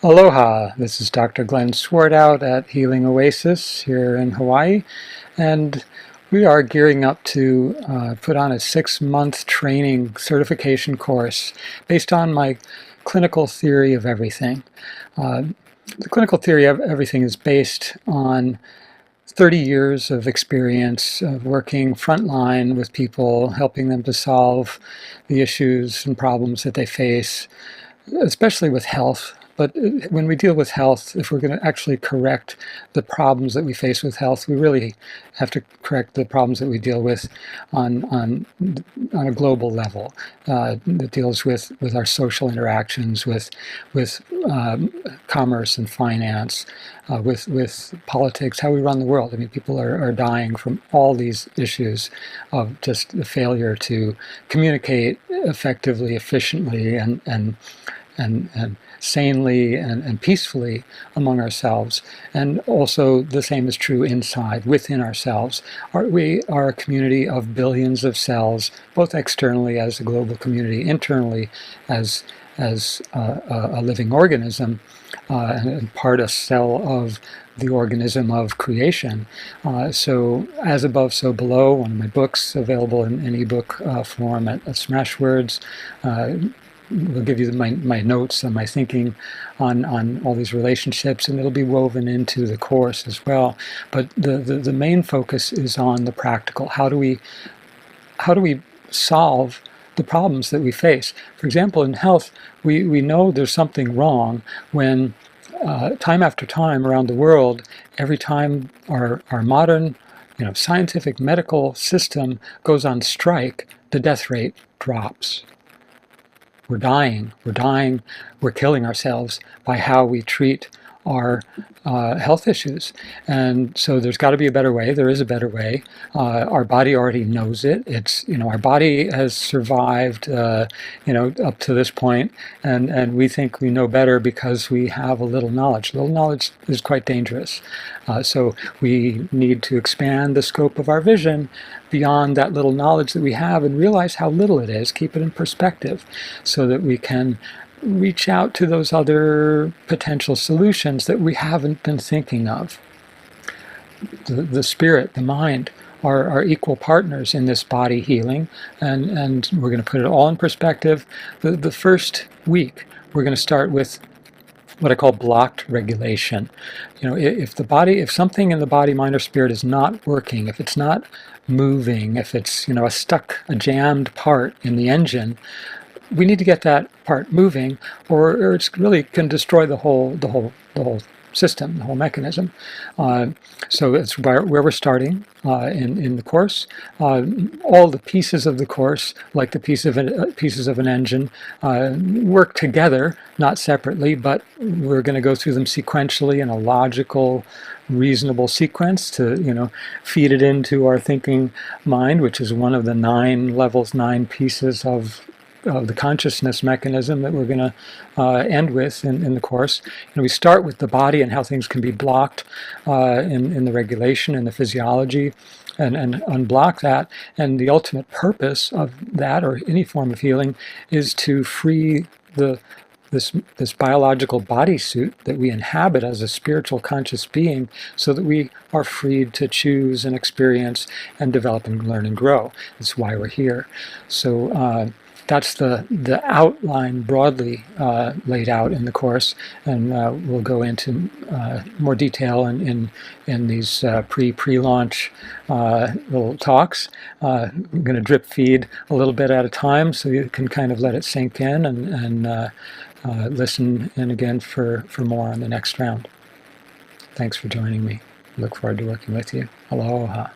Aloha, this is Dr. Glenn Swartout at Healing Oasis here in Hawaii, and we are gearing up to put on a 6-month training certification course based on my clinical theory of everything. The clinical theory of everything is based on 30 years of experience of working frontline with people, helping them to solve the issues and problems that they face, especially with health. But when we deal with health, if we're going to actually correct the problems that we face with health, we really have to correct the problems that we deal with on a global level. That deals with our social interactions, with commerce and finance, with politics, how we run the world. I mean, people are dying from all these issues of just the failure to communicate effectively, efficiently, and sanely and peacefully among ourselves. And also the same is true inside, within ourselves. We are a community of billions of cells, both externally as a global community, internally as a living organism, and part a cell of the organism of creation. So as above, so below, one of my books available in ebook form at Smashwords. We'll give you my notes and my thinking on all these relationships, and it'll be woven into the course as well. But the main focus is on the practical. How do we solve the problems that we face? For example, in health, we know there's something wrong when time after time around the world, every time our modern scientific medical system goes on strike, the death rate drops. We're dying, we're killing ourselves by how we treat our health issues. And so there's got to be a better way. There is a better way. Our body already knows it. It's, our body has survived, up to this point, and we think we know better because we have a little knowledge. Little knowledge is quite dangerous. So we need to expand the scope of our vision beyond that little knowledge that we have and realize how little it is, keep it in perspective, so that we can reach out to those other potential solutions that we haven't been thinking of. The spirit, the mind, are equal partners in this body healing, and we're going to put it all in perspective. The first week, we're going to start with what I call blocked regulation. If something in the body, mind, or spirit is not working, if it's not moving, if it's a jammed part in the engine, we need to get that part moving, or it's really can destroy the whole system, the whole mechanism. So it's where we're starting in the course. All the pieces of the course, like the pieces of an engine, work together, not separately, but we're going to go through them sequentially in a logical, reasonable sequence to feed it into our thinking mind, which is one of the 9 levels, 9 pieces of the consciousness mechanism that we're going to end with in the course. We start with the body and how things can be blocked in the regulation and the physiology, and unblock that. And the ultimate purpose of that, or any form of healing, is to free this biological bodysuit that we inhabit as a spiritual conscious being, so that we are freed to choose and experience and develop and learn and grow. That's why we're here. So that's the outline broadly laid out in the course, and we'll go into more detail in these pre-launch little talks. I'm going to drip feed a little bit at a time, so you can kind of let it sink in and listen in again for more on the next round. Thanks for joining me. Look forward to working with you. Aloha.